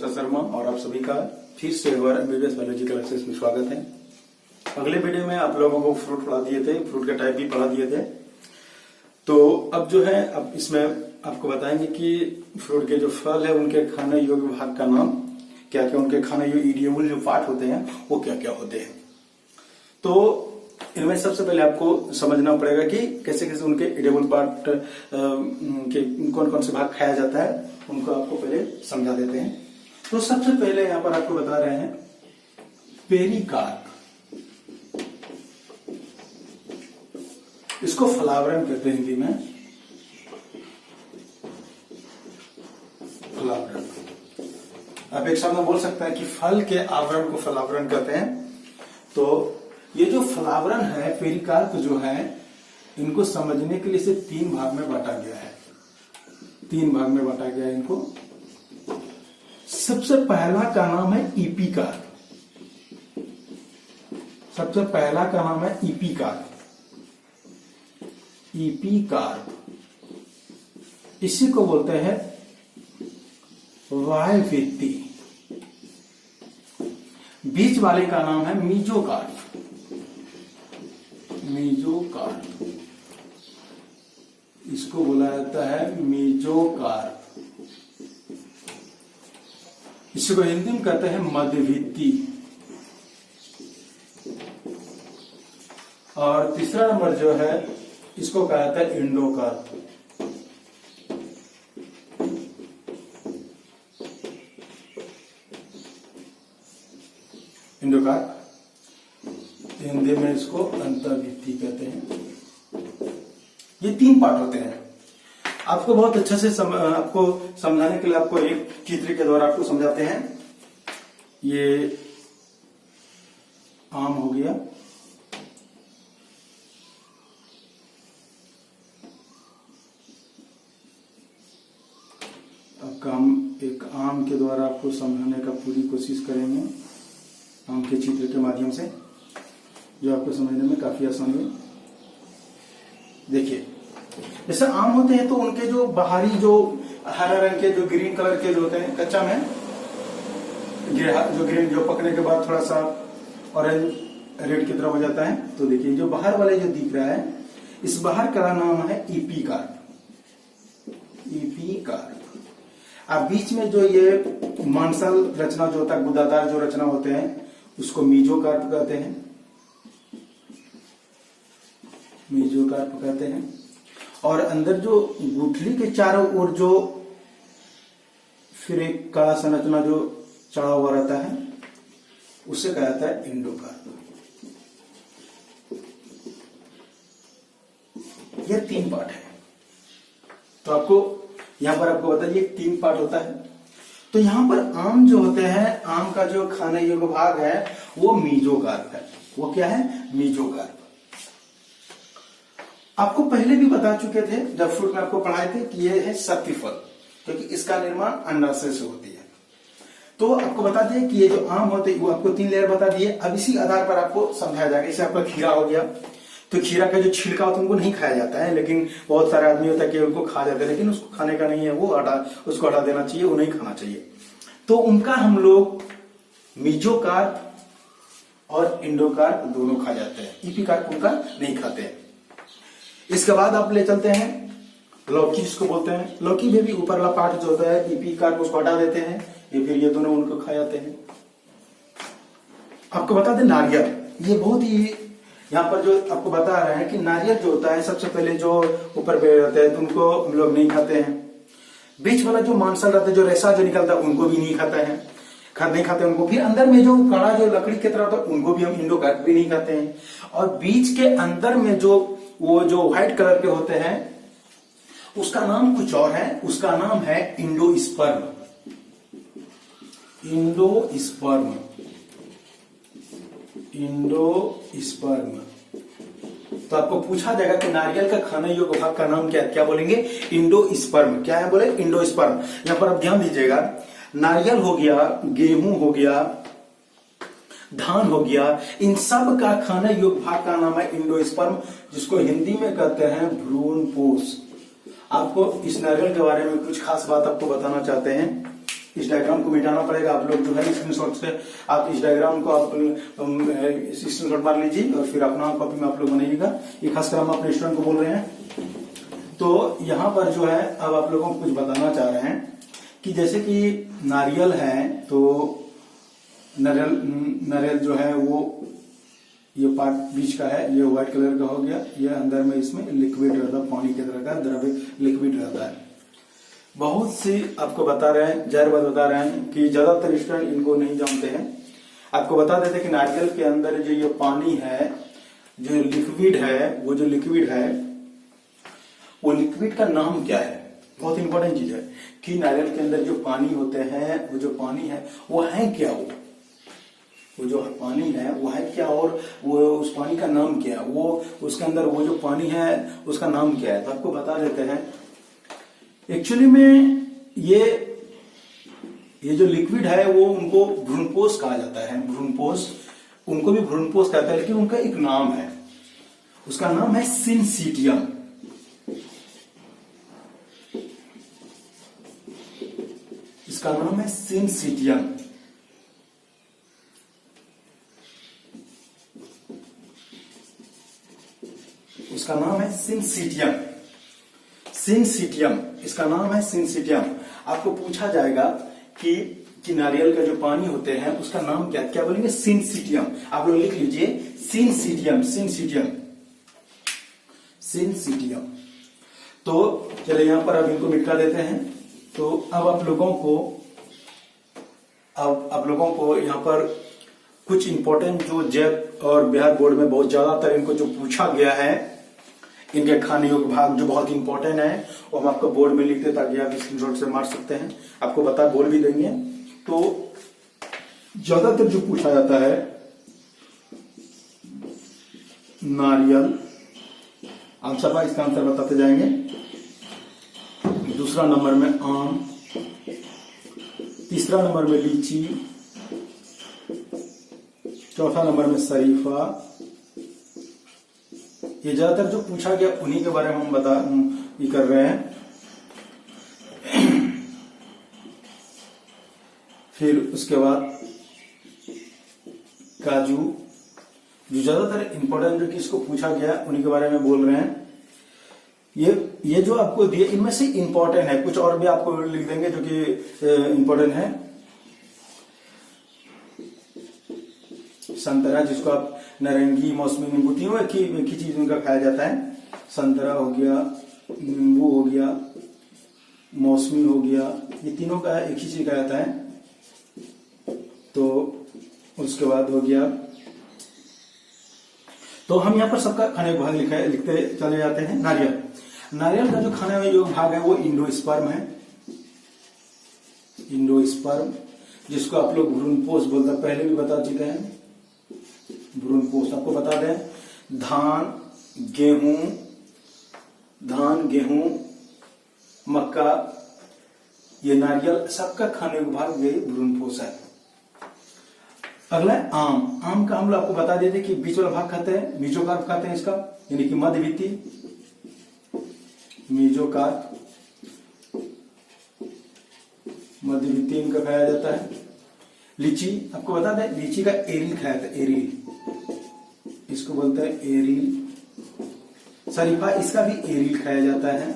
Doctor Sharma और आप सभी का फिर से एक बार एमबीबीएस बायोलॉजी क्लासेस में स्वागत है। अगले वीडियो में आप लोगों को फ्रूट पढ़ा दिए थे, फ्रूट का टाइप भी पढ़ा दिए थे। तो अब जो है अब इसमें आपको बताएंगे कि फ्रूट के जो फल है उनके खाने योग्य भाग का नाम क्या क्या, उनके खाने योग्य इडियबल जो पार्ट होते हैं वो क्या क्या होते हैं। तो इनमें सबसे पहले आपको समझना पड़ेगा कि कैसे कैसे उनके इडियबल पार्ट के कौन कौन से भाग खाया जाता है, उनको आपको पहले समझा देते हैं। तो सबसे पहले यहाँ पर आपको बता रहे हैं पेरिकार्प, इसको फलावरण कहते हैं हिंदी में, फलावरण। आप एक शब्द में बोल सकते हैं कि फल के आवरण को फलावरण कहते हैं। तो ये जो फलावरण है पेरिकार्प जो है, इनको समझने के लिए इसे 3 भाग में बांटा गया है। 3 भाग में बांटा गया है इनको। सबसे पहला का नाम है इपिकार्प। सबसे पहला का नाम है इपिकार्प। इपिकार्प इसी को बोलते हैं वायवीति। बीच वाले का नाम है मीजोकार्प। मीजोकार्प इसको बोला जाता है मीजोकार्प। इसको हिंदी में कहते हैं मध्यवित्ती। और तीसरा नंबर जो है इसको कहा जाता है इंडोकार्प। इंडोकार्प हिंदी में इसको अंतर्वित्ती कहते हैं। ये 3 पार्ट होते हैं। आपको बहुत अच्छे से आपको समझाने के लिए आपको एक चित्र के द्वारा आपको समझाते हैं। ये आम हो गया, अब हम एक आम के द्वारा आपको समझाने का पूरी कोशिश करेंगे, आम के चित्र के माध्यम से, जो आपको समझने में काफी आसान है। देखिए, जैसे आम होते हैं तो उनके जो बाहरी जो हरा रंग के जो ग्रीन कलर के जो होते हैं, कच्चा में जो ग्रीन जो पकने के बाद थोड़ा सा ऑरेंज रेड की तरह हो जाता है। तो देखिए जो बाहर वाले जो दिख रहा है, इस बाहर का नाम है इपिकार्प। इपिकार्प। अब बीच में जो ये मांसल रचना जो होता है, गुदादार जो रचना होते हैं, उसको मीजोकार्प कहते हैं। मीजोकार्प कहते हैं। और अंदर जो गुठली के चारों ओर जो फिर एक काला संरचना जो चढ़ा हुआ रहता है, उसे कहा जाता है इंडोकार्प। ये 3 पार्ट है। तो आपको यहां पर आपको बताइए 3 पार्ट होता है। तो यहां पर आम जो होते हैं, आम का जो खाने योग्य भाग है वो मीजोकार्प है। वो क्या है? मीजोकार्प। आपको पहले भी बता चुके थे जब फ्रूट में आपको पढ़ाए थे कि ये है सत्यफल, क्योंकि इसका निर्माण अंडाशय से होती है। तो आपको बता दिए कि ये जो आम होते हैं वो आपको 3 लेयर बता दिए। अब इसी आधार पर आपको समझाया जाएगा। जैसे आपका खीरा हो गया, तो खीरा का जो छिलका होता है उनको नहीं खाया जाता है, लेकिन बहुत सारे आदमी होता है कि उनको खा जाते हैं, लेकिन उसको खाने का नहीं है, वो उसको हटा देना चाहिए, वो नहीं खाना चाहिए। तो उनका हम लोग मीजोकार्प और इंडोकार्प दोनों खा जाते हैं। इपिकार्प उनका नहीं खाते हैं। इसके बाद आप ले चलते हैं लौकी, जिसको बोलते हैं। लौकी में भी ऊपर वाला पार्ट जो होता है इपिकार्प, उसको हटा देते हैं, ये फिर ये दोनों उनको खा जाते हैं। आपको बता दें नारियल, ये बहुत ही यहाँ पर जो आपको बता रहे हैं कि नारियल जो होता है सबसे पहले जो ऊपर पेड़ रहते हैं तो उनको हम लोग नहीं खाते हैं। बीच वाला जो मांसल रहता है, जो रेशा जो निकलता है, उनको भी नहीं खाता है, नहीं खाते उनको। फिर अंदर में जो कड़ा जो लकड़ी की तरह होता है, उनको भी हम इंडोकार्प भी नहीं खाते हैं। और बीच के अंदर में जो वो जो व्हाइट कलर के होते हैं, उसका नाम कुछ और है, उसका नाम है इंडोस्पर्म। इंडोस्पर्म। इंडोस्पर्म। तो आपको पूछा जाएगा कि नारियल का खाने योग्य भाग का नाम क्या है, क्या बोलेंगे? इंडोस्पर्म। क्या है? बोले इंडोस्पर्म। यहां पर आप ध्यान दीजिएगा, नारियल हो गया, गेहूं हो गया, धान हो गया, इन सब का खाने योग्य भाग का नाम है इंडोस्पर्म, जिसको हिंदी में कहते हैं भ्रूणपोष। आपको इस नारियल के बारे में कुछ खास बात आपको बताना चाहते हैं इस डायग्राम को मिटाना पड़ेगा। आप लोग जो है स्क्रीनशॉट से आप इस डायग्राम को आप स्क्रीनशॉट मार लीजिए और फिर अपना कॉपी में आप लोग बनाइएगा। ये खासकर हम अपने स्टूडेंट को बोल रहे हैं। तो यहाँ पर जो है अब आप लोगों को कुछ बताना चाह रहे हैं कि जैसे कि नारियल है, तो नारियल जो है वो ये पार्ट बीच का है, ये व्हाइट कलर का हो गया, ये अंदर में इसमें लिक्विड रहता है, पानी की तरह का द्रव्य लिक्विड रहता है। बहुत सी आपको बता रहे हैं, जाहिर बात बता रहे हैं कि ज्यादातर स्टूडेंट इनको नहीं जानते हैं। आपको बता देते कि नारियल के अंदर जो ये पानी है, जो लिक्विड है, वो जो लिक्विड है वो लिक्विड का नाम क्या है। बहुत इंपॉर्टेंट चीज है कि नारियल के अंदर जो पानी होते हैं, वो जो पानी है वो है क्या, वो जो पानी है वो है क्या, और वो उस पानी का नाम क्या है, वो उसके अंदर वो जो पानी है उसका नाम क्या है। तो आपको बता देते हैं एक्चुअली में ये जो लिक्विड है वो उनको भ्रूणपोष कहा जाता है। भ्रूणपोष, उनको भी भ्रूणपोष कहता है, लेकिन उनका एक नाम है, उसका नाम है सिनसीटियम। इसका नाम है सिनसीटियम। उसका नाम है सिनसीटियम। सिनसीटियम, इसका नाम है सिनसीटियम। आपको पूछा जाएगा कि नारियल का जो पानी होते हैं उसका नाम क्या, क्या बोलेंगे, सिनसीटियम। आप लोग लिख लीजिए सिनसीटियम, सिनसीटियम, सिनसीटियम। तो चलिए यहां पर अब इनको मिटा देते हैं। तो अब आप लोगों को यहां पर कुछ इंपॉर्टेंट जो जैप और बिहार बोर्ड में बहुत ज्यादातर इनको जो पूछा गया है, इनके खाने योग्य भाग जो बहुत इंपॉर्टेंट है वो हम आपको बोर्ड में लिखते ताकि आप स्क्रीनशॉट से मार सकते हैं। आपको बोल भी देंगे। तो ज्यादातर जो पूछा जाता है नारियल, आंसर बा, इसका आंसर बताते जाएंगे। दूसरा नंबर में आम, तीसरा नंबर में लीची, चौथा नंबर में शरीफा। ये ज्यादातर जो पूछा गया उन्हीं के बारे में हम ये कर रहे हैं। फिर उसके बाद काजू, जो ज्यादातर इंपॉर्टेंट जो किसको पूछा गया उन्हीं के बारे में बोल रहे हैं। ये जो आपको दिए इनमें से इंपॉर्टेंट है, कुछ और भी आपको लिख देंगे जो कि इंपॉर्टेंट है। संतरा, जिसको आप नारंगी, मौसमी, नींबू, तीनों एक ही चीज उनका खाया जाता है। संतरा हो गया, नींबू हो गया, मौसमी हो गया, ये तीनों का एक ही चीज खाया जाता है। तो उसके बाद हो गया, तो हम यहाँ पर सबका खाने का भाग लिखते चले जाते हैं। नारियल का जो खाने योग्य भाग है वो इंडोस्पर्म है। इंडोस्पर्म, जिसको आप लोग भ्रूणपोष बोलते हैं, पहले भी बता चुके हैं। भ्रूणपोष आपको बता दें, धान, गेहूं, मक्का, ये नारियल सबका खाने योग्य भाग ये भ्रूणपोष है। अगला है आम। आम का हम लोग आपको बता देते कि बीच वाला भाग खाते हैं, मीजोकार्प खाते हैं इसका, यानी कि मध्यवित्ती, मीजोकार्प, मध्यवित्ती इनका खाया जाता है। लीची आपको बता दें, लीची का एरिल खाया जाता है, एरिल, इसको बोलते हैं एरिल। शरीफा, इसका भी एरिल खाया जाता है।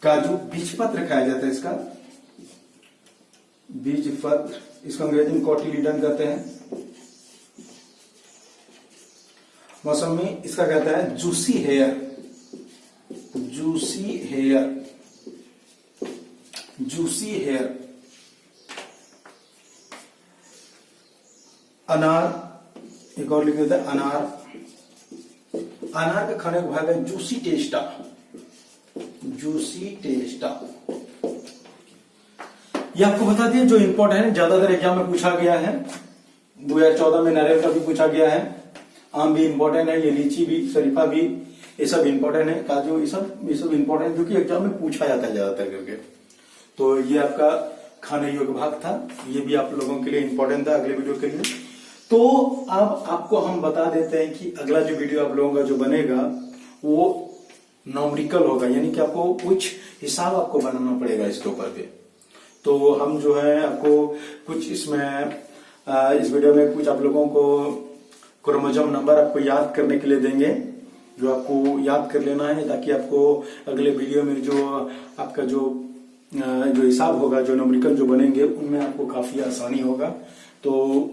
काजू, बीजपत्र खाया जाता है इसका, बीजपत्र, इसको अंग्रेजी में कॉटिलीडन कहते हैं। मौसमी, इसका कहता है juicy here, juicy here, juicy here. अनार, एक और लिख देते हैं अनार। अनार का खाने को भाग है जूसी टेस्टा, जूसी टेस्टा। ये आपको बता दिया जो इंपॉर्टेंट है, ज्यादातर एग्जाम में पूछा गया है। 2014 में नारियल का भी पूछा गया है। आम भी इंपॉर्टेंट है, ये लीची भी, शरीफा भी, ये सब इंपॉर्टेंट है। काजू, ये सब इंपॉर्टेंट जो कि एग्जाम में पूछा जाता है ज्यादातर करके। तो ये आपका खाने योग्य भाग था, ये भी आप लोगों के लिए इंपॉर्टेंट था अगले वीडियो के लिए। तो अब आपको हम बता देते हैं कि अगला जो वीडियो आप लोगों का जो बनेगा वो न्यूमेरिकल होगा, यानी कि आपको कुछ हिसाब आपको बनाना पड़ेगा इसके ऊपर पे। तो हम जो है आपको कुछ इसमें इस वीडियो में कुछ आप लोगों को क्रोमोसोम नंबर आपको याद करने के लिए देंगे, जो आपको याद कर लेना है, ताकि आपको अगले वीडियो में जो आपका जो हिसाब होगा, जो न्यूमेरिकल जो बनेंगे, उनमें आपको काफी आसानी होगा। तो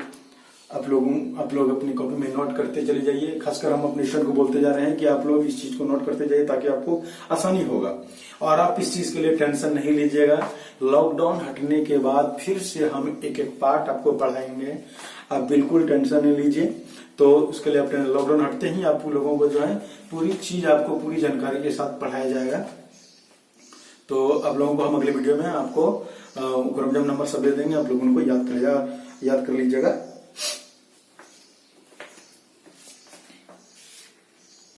आप लोग अपनी कॉपी में नोट करते चले जाइए। खासकर हम अपने स्टूडेंट को बोलते जा रहे हैं कि आप लोग इस चीज को नोट करते जाइए, ताकि आपको आसानी होगा। और आप इस चीज के लिए टेंशन नहीं लीजिएगा। लॉकडाउन हटने के बाद फिर से हम एक एक पार्ट आपको पढ़ाएंगे, आप बिल्कुल टेंशन नहीं लीजिए। तो उसके लिए अपने लॉकडाउन हटते ही आप लोगों को जो है पूरी चीज आपको पूरी जानकारी के साथ पढ़ाया जाएगा। तो आप लोगों को हम अगले वीडियो में आपको क्रोमोसोम नंबर सब दे देंगे, आप लोग उनको याद कर लीजिएगा।